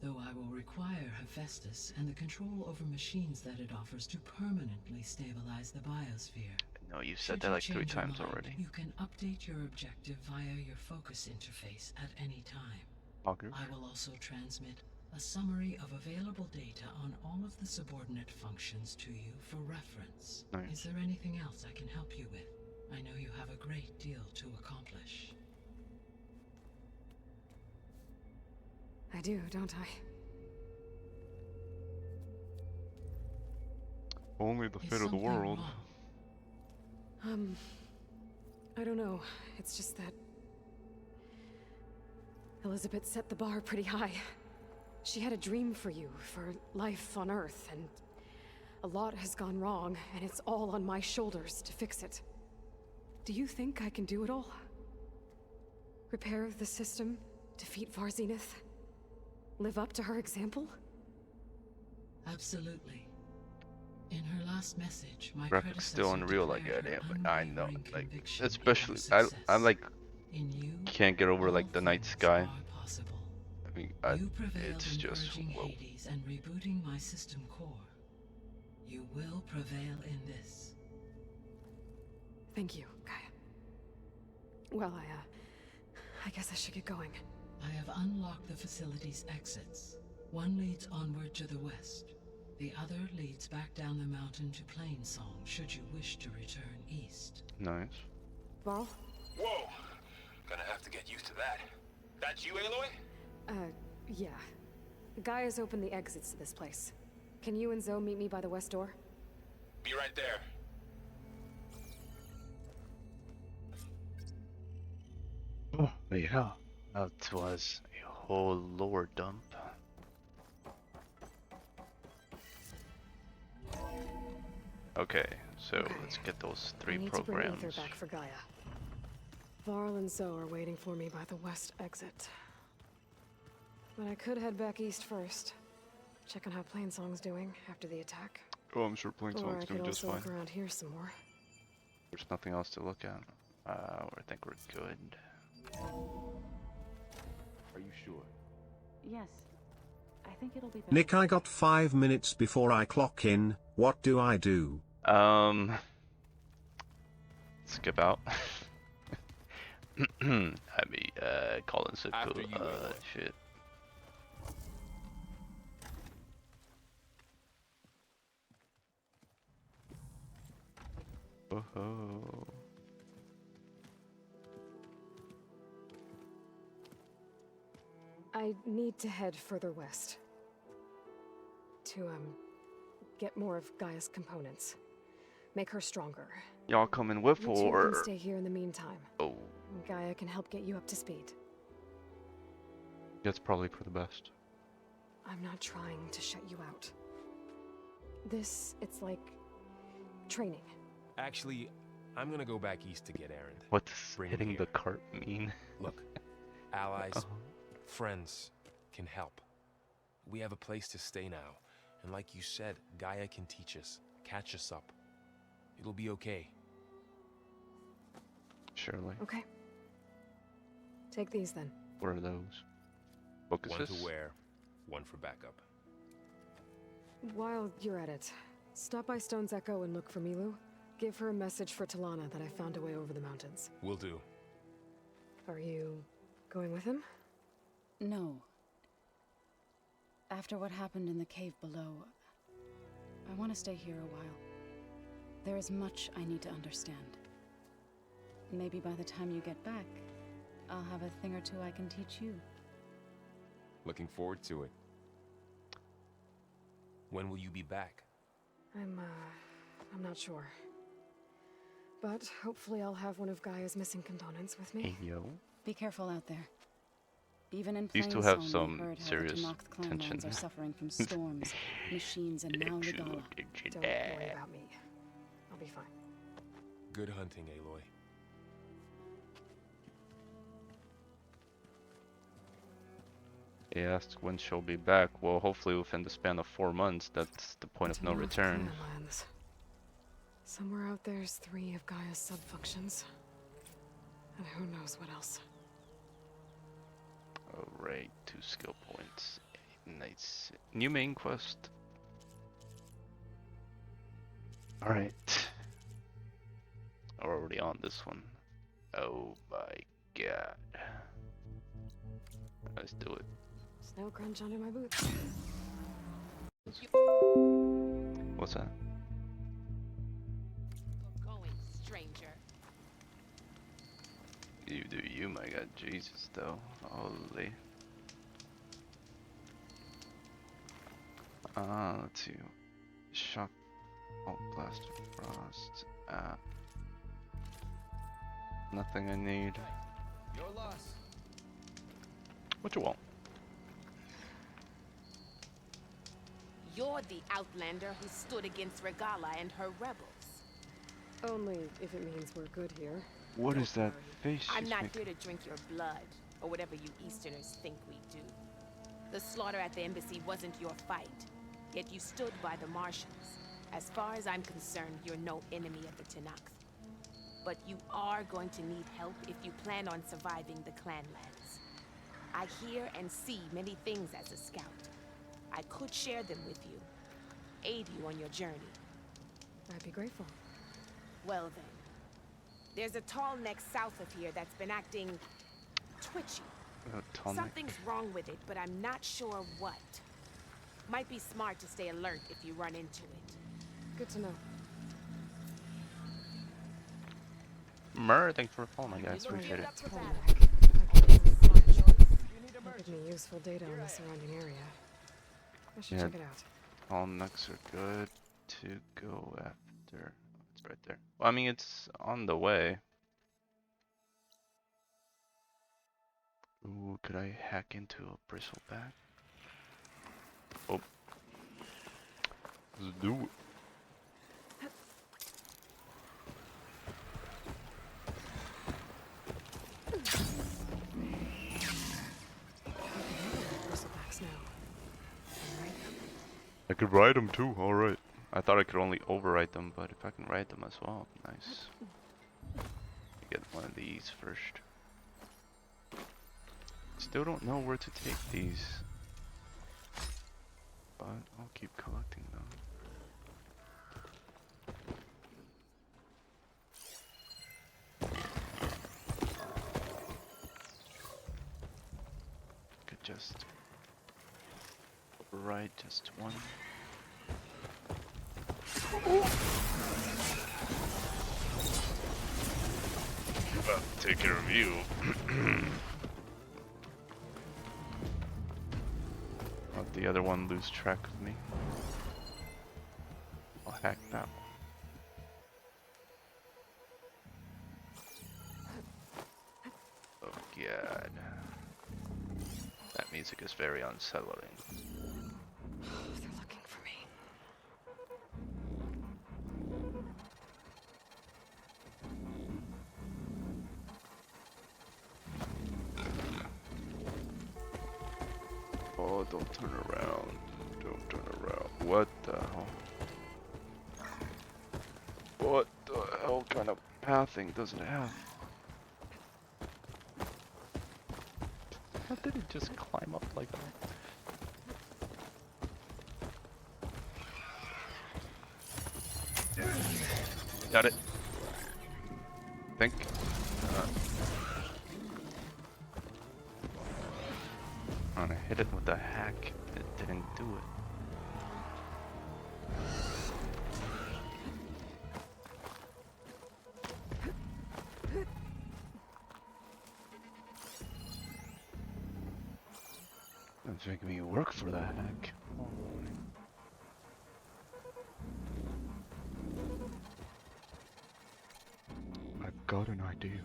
Speaker 7: Though I will require Hephaestus and the control over machines that it offers to permanently stabilize the biosphere.
Speaker 1: No, you said
Speaker 7: Should
Speaker 1: that
Speaker 7: you
Speaker 1: like 3
Speaker 7: change your
Speaker 1: times
Speaker 7: mind,
Speaker 1: already.
Speaker 7: You can update your objective via your focus interface at any time.
Speaker 1: Okay.
Speaker 7: I will also transmit a summary of available data on all of the subordinate functions to you for reference.
Speaker 1: Nice.
Speaker 7: Is there anything else I can help you with? I know you have a great deal to accomplish.
Speaker 3: I do, don't I?
Speaker 1: Only the
Speaker 7: Is
Speaker 1: fate of the
Speaker 7: something
Speaker 1: world.
Speaker 7: wrong?
Speaker 3: I don't know. It's just that... Elizabeth set the bar pretty high. She had a dream for you, for life on Earth, and... a lot has gone wrong, and it's all on my shoulders to fix it. Do you think I can do it all? Repair the system? Defeat Far Zenith? Live up to her example?
Speaker 7: Absolutely. In her last message, my
Speaker 1: Graphics still
Speaker 7: predecessor
Speaker 1: unreal like
Speaker 7: declared
Speaker 1: that,
Speaker 7: her
Speaker 1: yeah, but I know,
Speaker 7: unwavering
Speaker 1: like,
Speaker 7: conviction in
Speaker 1: especially,
Speaker 7: your
Speaker 1: I
Speaker 7: success.
Speaker 1: like,
Speaker 7: In you,
Speaker 1: can't get over like
Speaker 7: all
Speaker 1: the night
Speaker 7: things
Speaker 1: sky.
Speaker 7: are possible.
Speaker 1: I mean,
Speaker 7: You prevailed
Speaker 1: it's
Speaker 7: in
Speaker 1: just,
Speaker 7: purging
Speaker 1: whoa.
Speaker 7: Hades and rebooting my system core. You will prevail in this.
Speaker 3: Thank you, Gaia. Well, I guess I should get going.
Speaker 7: I have unlocked the facility's exits. One leads onward to the west. The other leads back down the mountain to Plainsong, should you wish to return east.
Speaker 1: Nice.
Speaker 3: Varl?
Speaker 2: Whoa! Gonna have to get used to that. That's you, Aloy?
Speaker 3: Yeah. Gaia's opened the exits to this place. Can you and Zoe meet me by the west door?
Speaker 2: Be right there.
Speaker 1: Oh, yeah. That was a whole lower dump. Okay, so let's get those 3
Speaker 3: I need
Speaker 1: programs.
Speaker 3: to bring Ether back for Gaia. Varl and Zoe are waiting for me by the west exit. But I could head back east first. Check on how Plainsong's doing after the attack.
Speaker 1: Oh, I'm sure
Speaker 3: Or I
Speaker 1: Plainsong's
Speaker 3: could
Speaker 1: doing just
Speaker 3: also
Speaker 1: fine.
Speaker 3: look around here some more.
Speaker 1: There's nothing else to look at. I think we're good.
Speaker 2: Are you sure?
Speaker 4: Yes. I think it'll be better.
Speaker 10: Nick, I got 5 minutes before I clock in. What do I do?
Speaker 1: Skip out. I mean, Colin said
Speaker 2: After
Speaker 1: cool.
Speaker 2: you, Aloy.
Speaker 1: Shit. Oh.
Speaker 3: I need to head further west. To, get more of Gaia's components. Make her stronger.
Speaker 1: Y'all coming with
Speaker 3: You two
Speaker 1: or?
Speaker 3: can stay here in the meantime.
Speaker 1: Oh,
Speaker 3: Gaia can help get you up to speed.
Speaker 1: that's probably for the best.
Speaker 3: I'm not trying to shut you out. It's like training.
Speaker 2: Actually, I'm gonna go back east to get Erend.
Speaker 1: What does
Speaker 2: Bring him
Speaker 1: hitting the
Speaker 2: here.
Speaker 1: cart mean?
Speaker 2: Look, allies,
Speaker 1: Oh.
Speaker 2: friends can help. We have a place to stay now, and like you said, Gaia can teach us, catch us up. It'll be okay.
Speaker 1: Surely.
Speaker 3: Okay. Take these then.
Speaker 1: What are those? Focuses?
Speaker 2: One to wear, one for backup.
Speaker 3: While you're at it, stop by Stone's Echo and look for Milu. Give her a message for Talana that I found a way over the mountains.
Speaker 2: Will do.
Speaker 3: Are you going with him?
Speaker 4: No. After what happened in the cave below, I want to stay here a while. There is much I need to understand. Maybe by the time you get back, I'll have a thing or two I can teach you.
Speaker 2: Looking forward to it. When will you be back?
Speaker 3: I'm not sure. But hopefully I'll have one of Gaia's missing components with me.
Speaker 1: Hey, yo.
Speaker 4: Be careful out there. Even in
Speaker 1: These
Speaker 4: plain
Speaker 1: two have
Speaker 4: song,
Speaker 1: some
Speaker 4: we heard how
Speaker 1: serious
Speaker 4: the Tenakth clan
Speaker 1: tension.
Speaker 4: lands are suffering from storms, machines, and now Regala.
Speaker 3: Don't worry about me. I'll be fine.
Speaker 2: Good hunting, Aloy.
Speaker 1: He asked when she'll be back. Well, hopefully within the span of 4 months. That's the point of no
Speaker 3: Tenakth
Speaker 1: return.
Speaker 3: clan lands. Somewhere out there's 3 of Gaia's sub-functions. And who knows what else.
Speaker 1: Alright, 2 skill points. Nice. New main quest. Alright. We're already on this one. Oh my god. Let's do it.
Speaker 3: Snow crunch under my boots.
Speaker 1: What's that?
Speaker 11: Going, stranger.
Speaker 1: You do you, my god. Jesus, though. Holy. Let's see. Shock. Oh, blast of frost. Nothing I need.
Speaker 2: Your loss.
Speaker 1: What you want?
Speaker 11: You're the outlander who stood against Regala and her rebels.
Speaker 3: Only if it means we're good here.
Speaker 1: What is that face?
Speaker 11: I'm
Speaker 1: she's
Speaker 11: not
Speaker 1: making?
Speaker 11: here to drink your blood, or whatever you Easterners think we do. The slaughter at the embassy wasn't your fight, yet you stood by the Martians. As far as I'm concerned, you're no enemy of the Tenakth. But you are going to need help if you plan on surviving the clanlands. I hear and see many things as a scout. I could share them with you, aid you on your journey.
Speaker 3: I'd be grateful.
Speaker 11: Well then, there's a tall neck south of here that's been acting twitchy.
Speaker 1: Tonic.
Speaker 11: Something's wrong with it, but I'm not sure what. Might be smart to stay alert if you run into it.
Speaker 3: Good to know.
Speaker 1: Mer, thanks for following, my guys. Appreciate it.
Speaker 3: Give me useful data on the surrounding area. I should
Speaker 1: Yeah.
Speaker 3: check it out.
Speaker 1: All necks are good to go after. It's right there. Well, I mean, it's on the way. Ooh, could I hack into a bristleback? Oh. Let's do it.
Speaker 3: Bristlebacks now.
Speaker 1: I could ride them too, alright. I thought I could only override them, but if I can ride them as well, nice. Get one of these first. Still don't know where to take these. But I'll keep collecting them. just override just one. Take care of you. Let the other one lose track of me. I'll hack that one. Oh god. That music is very unsettling.
Speaker 3: They're looking for me.
Speaker 1: Oh, don't turn around. Don't turn around. What the hell? What the hell kind of pathing does it have? How did it just climb up like that? Got it. Think. And I hit it with the hack. It didn't do it. It's making me work for the hack. Oh. I've got an idea.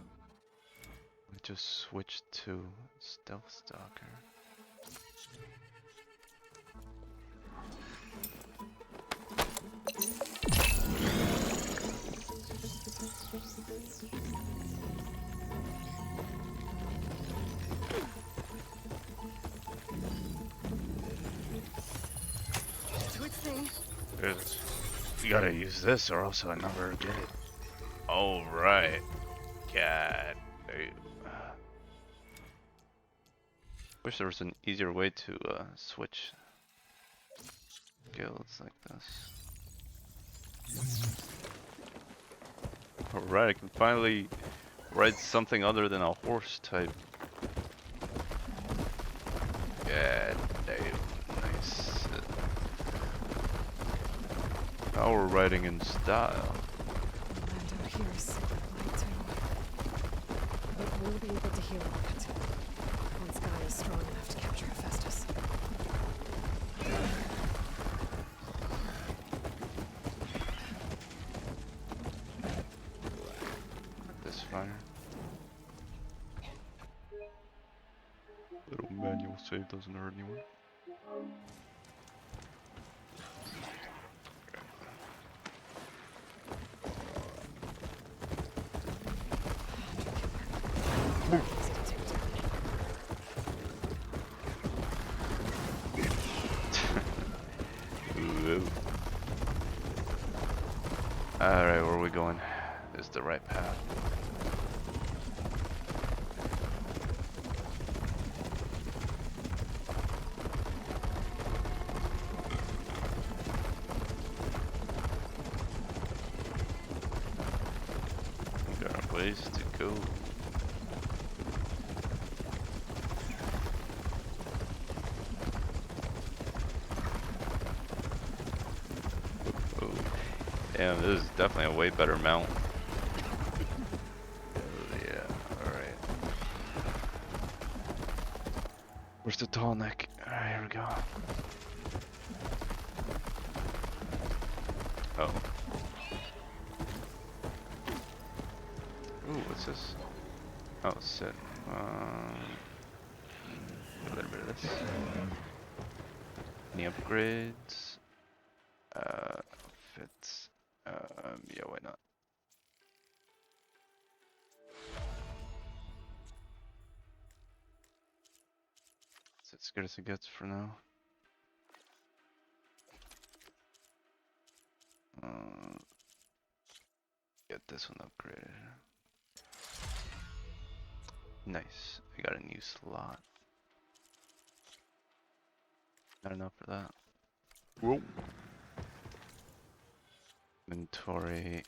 Speaker 1: I just switched to Stealth Stalker.
Speaker 3: Do its thing.
Speaker 1: You gotta use this or else I never get it. Oh, right. God. Wish there was an easier way to switch skills like this. Alright, I can finally ride something other than a horse type. God damn, nice. Power riding in style.
Speaker 3: Land out here is super light too. But we'll be able to heal a bit. Once Gaia is strong enough to capture Hephaestus.
Speaker 1: This fire. Little manual save doesn't hurt anyone. Alright, where are we going? This is the right path. We got a ways to go. Damn, this is definitely a way better mount. Yeah, alright. Where's the tall neck? Alright, here we go. Oh. Ooh, what's this? Oh, sit. A little bit of this. Any upgrades? Fits. Yeah, why not? It's as good as it gets for now. Get this one upgraded. Nice. I got a new slot. Not enough for that. Whoa. Inventory.